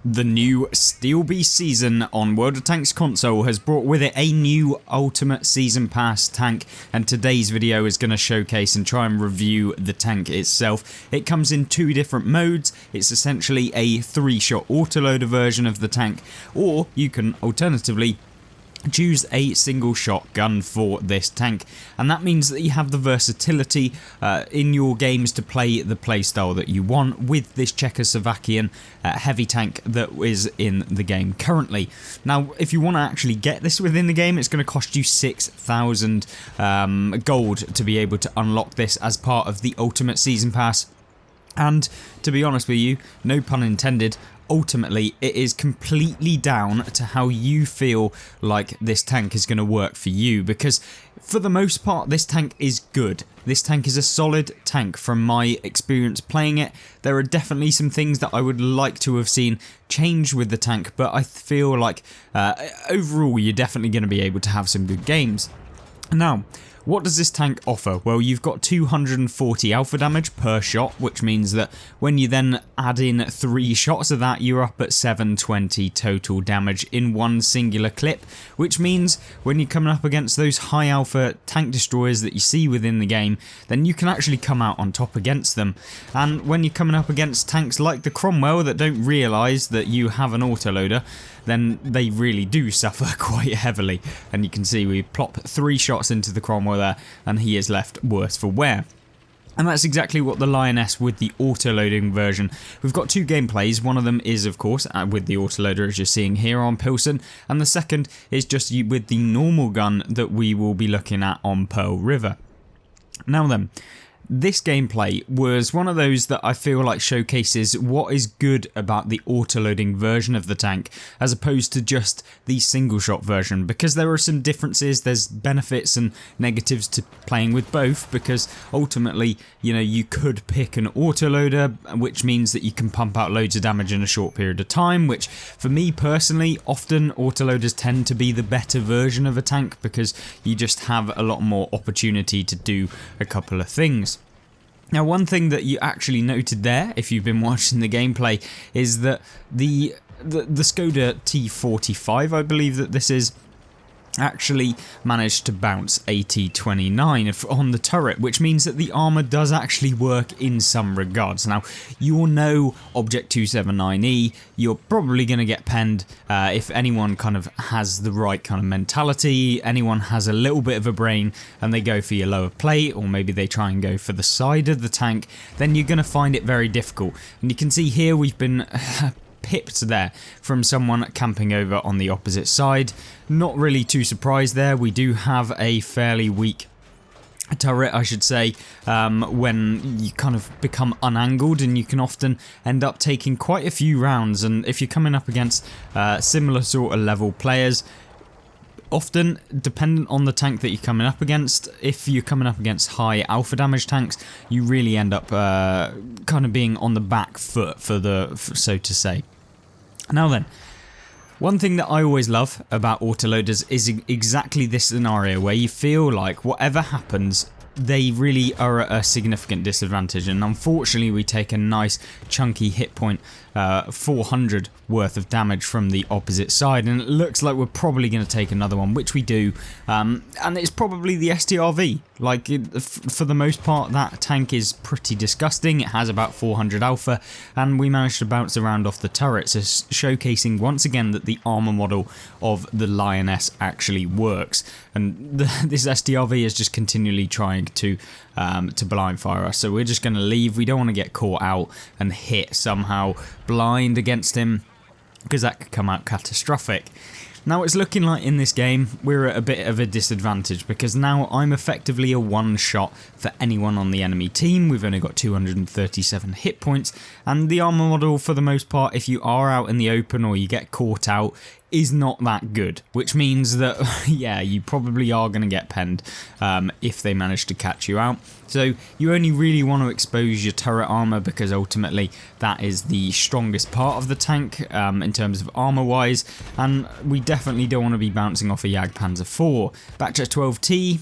The new Steel Beast season on World of Tanks console has brought with it a new Ultimate Season Pass tank, and today's video is going to showcase and try and review the tank itself. It comes in two different modes. It's essentially a 3-shot autoloader version of the tank, or you can alternatively choose a single shot gun for this tank, and that means that you have the versatility in your games to play the playstyle that you want with this Czechoslovakian heavy tank that is in the game currently. Now, if you want to actually get this within the game, it's going to cost you 6,000 gold to be able to unlock this as part of the Ultimate Season Pass. And to be honest with you, no pun intended, ultimately it is completely down to how you feel like this tank is going to work for you, because for the most part this tank is good. This tank is a solid tank from my experience playing it. There are definitely some things that I would like to have seen change with the tank, but I feel like overall you're definitely going to be able to have some good games. Now, what does this tank offer? Well, you've got 240 alpha damage per shot, which means that when you then add in 3 shots of that, you're up at 720 total damage in one singular clip, which means when you're coming up against those high alpha tank destroyers that you see within the game, then you can actually come out on top against them. And when you're coming up against tanks like the Cromwell that don't realise that you have an autoloader, then they really do suffer quite heavily. And you can see we plop 3 shots into the Cromwell there, and he is left worse for wear. And that's exactly what the Lioness with the autoloading version. We've got 2 gameplays. One of them is, of course, with the autoloader as you're seeing here on Pilsen, and the second is just with the normal gun that we will be looking at on Pearl River. Now then, this gameplay was one of those that I feel like showcases what is good about the autoloading version of the tank as opposed to just the single shot version, because there are some differences. There's benefits and negatives to playing with both, because ultimately, you know, you could pick an autoloader, which means that you can pump out loads of damage in a short period of time, which for me personally, often autoloaders tend to be the better version of a tank because you just have a lot more opportunity to do a couple of things. Now, one thing that you actually noted there, if you've been watching the gameplay, is that the Skoda T45, I believe that this is, actually managed to bounce AT29 on the turret, which means that the armour does actually work in some regards. Now, you'll know Object 279E, you're probably going to get penned if anyone kind of has the right kind of mentality, anyone has a little bit of a brain and they go for your lower plate, or maybe they try and go for the side of the tank, then you're going to find it very difficult. And you can see here we've been pipped there from someone camping over on the opposite side. Not really too surprised there. We do have a fairly weak turret, I should say, when you kind of become unangled, and you can often end up taking quite a few rounds. And if you're coming up against similar sort of level players, often dependent on the tank that you're coming up against, if you're coming up against high alpha damage tanks, you really end up kind of being on the back foot, so to say. Now then, one thing that I always love about autoloaders is exactly this scenario where you feel like whatever happens, they really are at a significant disadvantage, and unfortunately we take a nice chunky hit point, 400 worth of damage from the opposite side, and it looks like we're probably going to take another one, which we do, and it's probably the STRV. Like, for the most part, that tank is pretty disgusting. It has about 400 alpha, and we managed to bounce around off the turrets, so showcasing once again that the armor model of the Lioness actually works. And this STRV is just continually trying to blind fire us, so we're just going to leave. We don't want to get caught out and hit somehow blind against him, because that could come out catastrophic. Now, it's looking like in this game we're at a bit of a disadvantage, because now I'm effectively a one-shot for anyone on the enemy team. We've only got 237 hit points, and the armor model, for the most part, if you are out in the open or you get caught out, is not that good, which means that, yeah, you probably are going to get penned if they manage to catch you out. So you only really want to expose your turret armor, because ultimately that is the strongest part of the tank in terms of armor wise, and we definitely don't want to be bouncing off a Jagdpanzer IV. Batch 12T,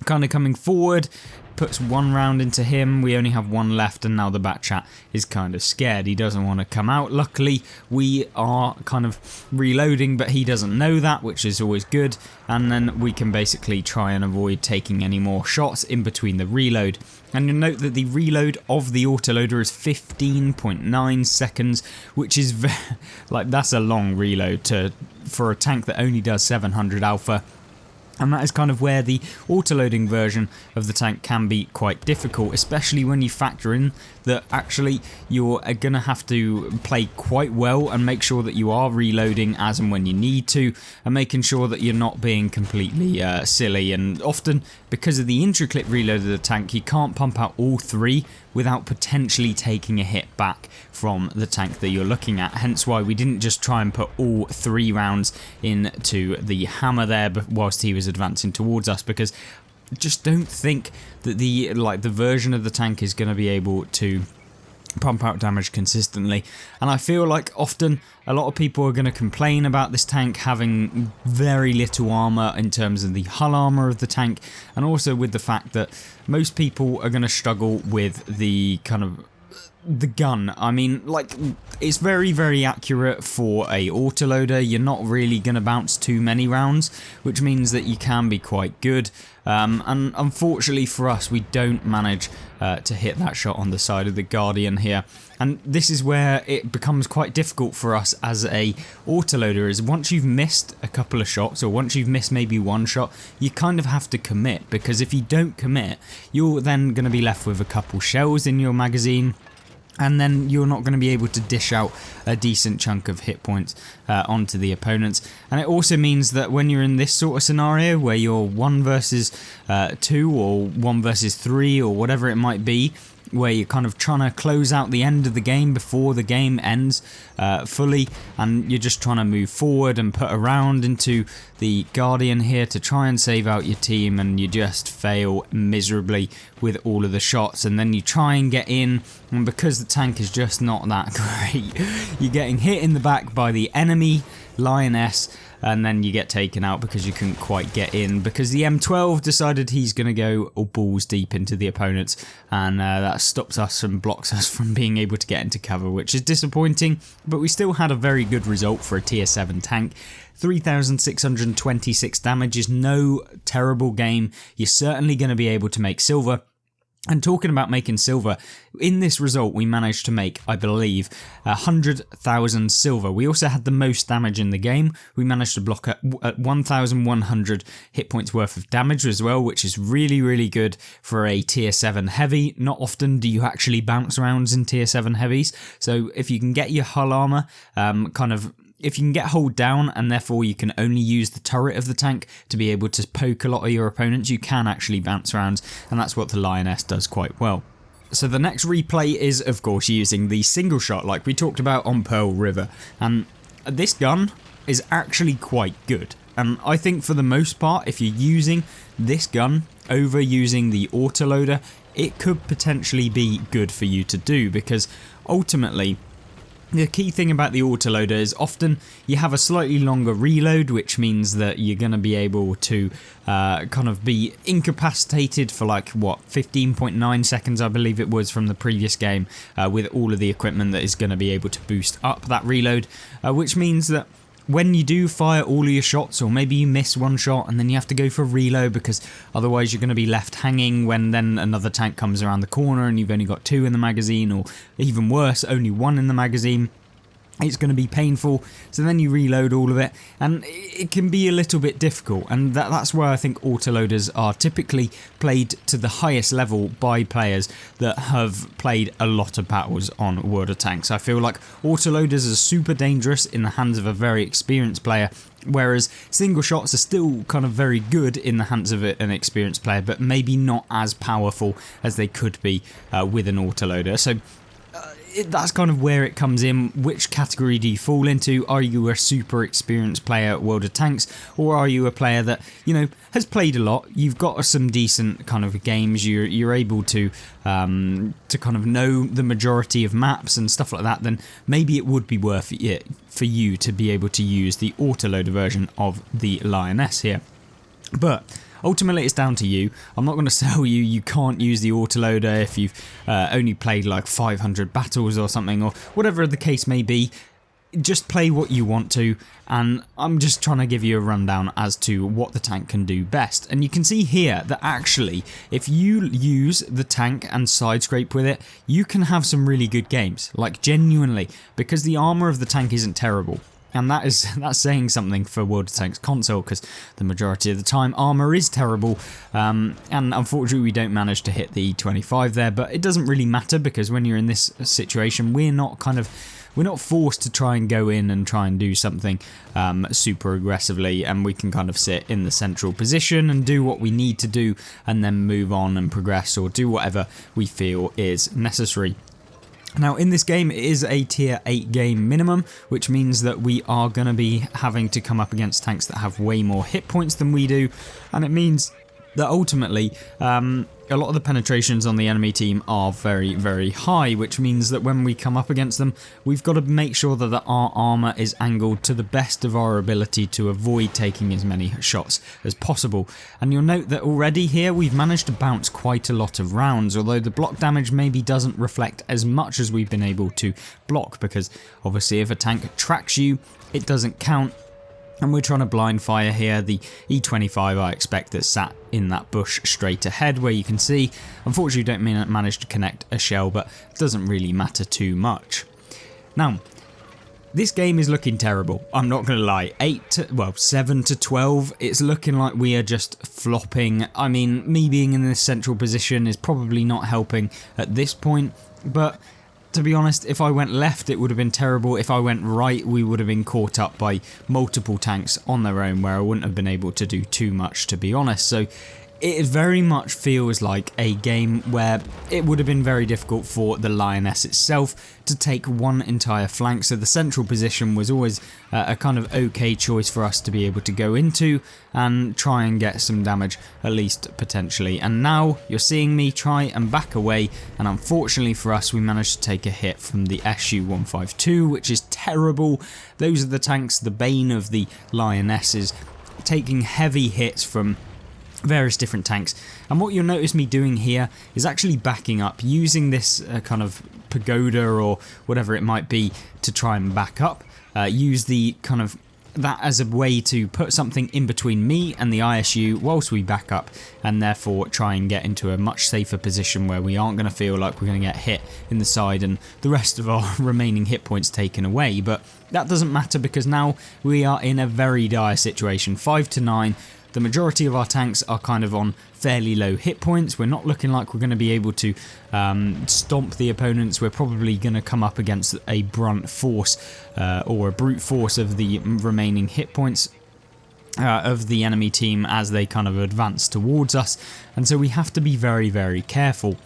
kind of coming forward, puts one round into him. We only have one left, and now the bat chat is kind of scared. He doesn't want to come out. Luckily, we are kind of reloading, but he doesn't know that, which is always good. And then we can basically try and avoid taking any more shots in between the reload. And you'll note that the reload of the autoloader is 15.9 seconds, which is like, that's a long reload for a tank that only does 700 alpha. And that is kind of where the autoloading version of the tank can be quite difficult, especially when you factor in that actually you're going to have to play quite well and make sure that you are reloading as and when you need to, and making sure that you're not being completely silly. And often, because of the intricate reload of the tank, you can't pump out all three without potentially taking a hit back from the tank that you're looking at. Hence why we didn't just try and put all 3 rounds into the hammer there whilst he was advancing towards us, because I just don't think that the version of the tank is going to be able to pump out damage consistently. And I feel like often a lot of people are going to complain about this tank having very little armor in terms of the hull armor of the tank, and also with the fact that most people are going to struggle with the kind of the gun. I mean, like, it's very, very accurate for a autoloader. You're not really going to bounce too many rounds, which means that you can be quite good. And unfortunately for us, we don't manage to hit that shot on the side of the Guardian here. And this is where it becomes quite difficult for us as a autoloader, is once you've missed a couple of shots, or once you've missed maybe one shot, you kind of have to commit, because if you don't commit, you're then going to be left with a couple shells in your magazine, and then you're not going to be able to dish out a decent chunk of hit points onto the opponents. And it also means that when you're in this sort of scenario where you're 1 versus 2 or 1 versus 3 or whatever it might be, where you're kind of trying to close out the end of the game before the game ends fully, and you're just trying to move forward and put a round into the Guardian here to try and save out your team, and you just fail miserably with all of the shots. And then you try and get in, and because the tank is just not that great, you're getting hit in the back by the enemy lioness, and then you get taken out because you couldn't quite get in, because the M12 decided he's going to go balls deep into the opponents, and that stops us and blocks us from being able to get into cover, which is disappointing. But we still had a very good result for a tier 7 tank. 3,626 damage is no terrible game. You're certainly going to be able to make silver. And talking about making silver, in this result we managed to make, I believe, 100,000 silver. We also had the most damage in the game. We managed to block at 1,100 hit points worth of damage as well, which is really, really good for a tier 7 heavy. Not often do you actually bounce rounds in tier 7 heavies, so if you can get your hull armor if you can get hold down, and therefore you can only use the turret of the tank to be able to poke a lot of your opponents, you can actually bounce rounds, and that's what the lioness does quite well. So the next replay is, of course, using the single shot like we talked about on Pearl River, and this gun is actually quite good. And I think for the most part, if you're using this gun over using the autoloader, it could potentially be good for you to do, because ultimately the key thing about the autoloader is often you have a slightly longer reload, which means that you're going to be able to kind of be incapacitated for like, what, 15.9 seconds I believe it was from the previous game, with all of the equipment that is going to be able to boost up that reload, which means that when you do fire all of your shots, or maybe you miss one shot and then you have to go for a reload because otherwise you're going to be left hanging when then another tank comes around the corner and you've only got 2 in the magazine, or even worse, only 1 in the magazine. It's going to be painful, so then you reload all of it, and it can be a little bit difficult, and that's why I think autoloaders are typically played to the highest level by players that have played a lot of battles on World of Tanks. I feel like autoloaders are super dangerous in the hands of a very experienced player, whereas single shots are still kind of very good in the hands of an experienced player, but maybe not as powerful as they could be with an autoloader. So that's kind of where it comes in. Which category do you fall into? Are you a super experienced player at World of Tanks, or are you a player that, you know, has played a lot, you've got some decent kind of games, you're able to kind of know the majority of maps and stuff like that, then maybe it would be worth it for you to be able to use the autoloader version of the Lioness here. But ultimately it's down to you. I'm not going to tell you you can't use the autoloader if you've only played like 500 battles or something, or whatever the case may be. Just play what you want to, and I'm just trying to give you a rundown as to what the tank can do best. And you can see here that actually, if you use the tank and side scrape with it, you can have some really good games, like genuinely, because the armor of the tank isn't terrible. And that's saying something for World of Tanks console, because the majority of the time armor is terrible, and unfortunately we don't manage to hit the E25 there, but it doesn't really matter, because when you're in this situation, we're not forced to try and go in and try and do something super aggressively, and we can kind of sit in the central position and do what we need to do, and then move on and progress, or do whatever we feel is necessary. Now in this game it is a tier 8 game minimum, which means that we are going to be having to come up against tanks that have way more hit points than we do, and it means that ultimately a lot of the penetrations on the enemy team are very, very high, which means that when we come up against them, we've got to make sure that our armor is angled to the best of our ability to avoid taking as many shots as possible. And you'll note that already here we've managed to bounce quite a lot of rounds, although the block damage maybe doesn't reflect as much as we've been able to block, because obviously if a tank tracks you, it doesn't count. And we're trying to blind fire here. The E25 I expect that's sat in that bush straight ahead, where you can see, unfortunately don't manage to connect a shell, but it doesn't really matter too much. Now, this game is looking terrible, I'm not going to lie. 7 to 12, it's looking like we are just flopping. I mean, me being in this central position is probably not helping at this point, but to be honest, if I went left it would have been terrible. If I went right we would have been caught up by multiple tanks on their own, where I wouldn't have been able to do too much, to be honest. So it very much feels like a game where it would have been very difficult for the Lioness itself to take one entire flank, so the central position was always a kind of okay choice for us to be able to go into and try and get some damage, at least potentially. And now you're seeing me try and back away, and unfortunately for us we managed to take a hit from the SU-152, which is terrible. Those are the tanks, the bane of the Lionesses, taking heavy hits from various different tanks. And what you'll notice me doing here is actually backing up, using this kind of pagoda or whatever it might be to try and back up, use the kind of that as a way to put something in between me and the ISU whilst we back up, and therefore try and get into a much safer position where we aren't going to feel like we're going to get hit in the side and the rest of our remaining hit points taken away. But that doesn't matter, because now we are in a very dire situation. 5 to 9. The majority of our tanks are kind of on fairly low hit points. We're not looking like we're going to be able to stomp the opponents. We're probably going to come up against a brunt force or a brute force of the remaining hit points of the enemy team as they kind of advance towards us. And so we have to be very, very careful.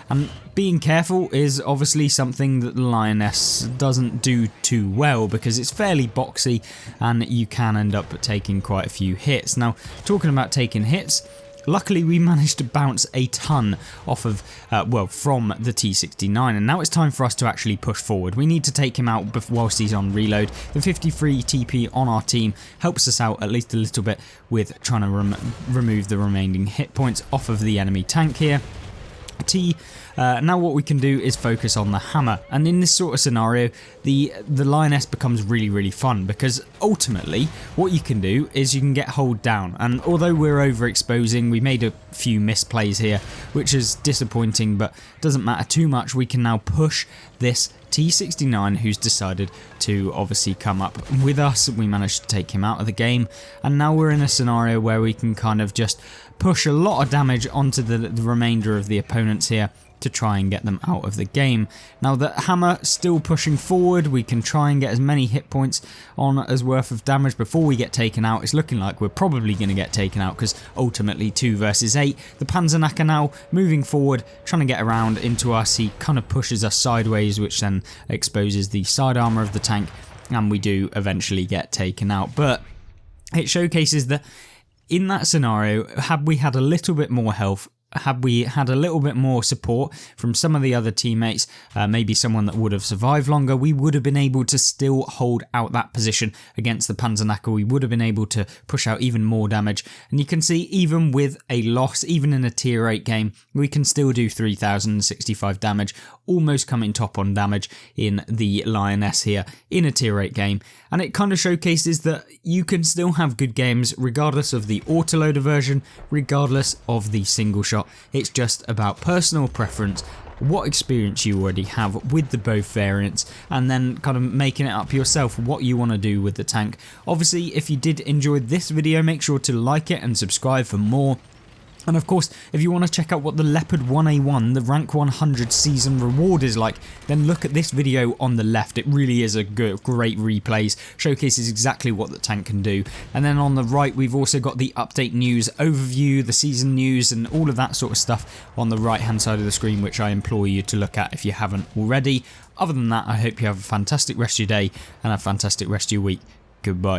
And being careful is obviously something that the Lioness doesn't do too well, because it's fairly boxy and you can end up taking quite a few hits. Now, talking about taking hits, luckily we managed to bounce a ton off of, from the T69, and now it's time for us to actually push forward. We need to take him out whilst he's on reload. The 53 TP on our team helps us out at least a little bit with trying to remove the remaining hit points off of the enemy tank here. Now what we can do is focus on the hammer, and in this sort of scenario the Lioness becomes really, really fun, because ultimately what you can do is you can get hold down, and although we're overexposing, we made a few misplays here which is disappointing, but doesn't matter too much. We can now push this T69 who's decided to obviously come up with us. We managed to take him out of the game, and now we're in a scenario where we can kind of just push a lot of damage onto the remainder of the opponents here to try and get them out of the game. Now the hammer still pushing forward, we can try and get as many hit points on as worth of damage before we get taken out. It's looking like we're probably going to get taken out, because ultimately 2 versus 8. The Panzernacker now moving forward, trying to get around into us. He kind of pushes us sideways, which then exposes the side armor of the tank, and we do eventually get taken out. But it showcases that in that scenario, had we had a little bit more health, had we had a little bit more support from some of the other teammates, maybe someone that would have survived longer, we would have been able to still hold out that position against the Panzerknacker. We would have been able to push out even more damage. And you can see even with a loss, even in a tier 8 game, we can still do 3065 damage, almost coming top on damage in the Lioness here in a tier 8 game. And it kind of showcases that you can still have good games regardless of the autoloader version, regardless of the single shot. It's just about personal preference, what experience you already have with the both variants, and then kind of making it up yourself what you want to do with the tank. Obviously, if you did enjoy this video, make sure to like it and subscribe for more. And of course, if you want to check out what the Leopard 1A1, the rank 100 season reward is like, then look at this video on the left. It really is a great replays, showcases exactly what the tank can do. And then on the right, we've also got the update news overview, the season news, and all of that sort of stuff on the right hand side of the screen, which I implore you to look at if you haven't already. Other than that, I hope you have a fantastic rest of your day and a fantastic rest of your week. Goodbye.